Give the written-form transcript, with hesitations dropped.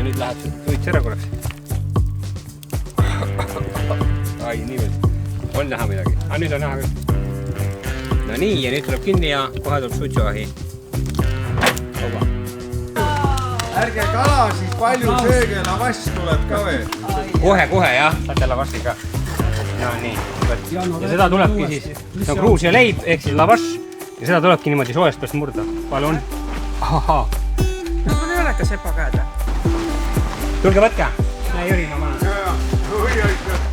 nüüd läheb suits ära korraks. Ai, niimoodi. On näha midagi. Aga nüüd on näha küll. No nii, ja nüüd tuleb kinni ja kohe tuleb suitsuahi. Ärge kala siis palju sööge, lavass tuleb ka veel. Kohe, jah. Saate lavassi ka. No nii. Ja seda tulebki siis, see on Gruusia leib, ehk siis lavass. Ja seda tulebki niimoodi soojast peast murda. Palun. Ahaa. Mul ei ole ka sepa käed. Tulge võtke. Näe, Jüri, ma maha. Oi.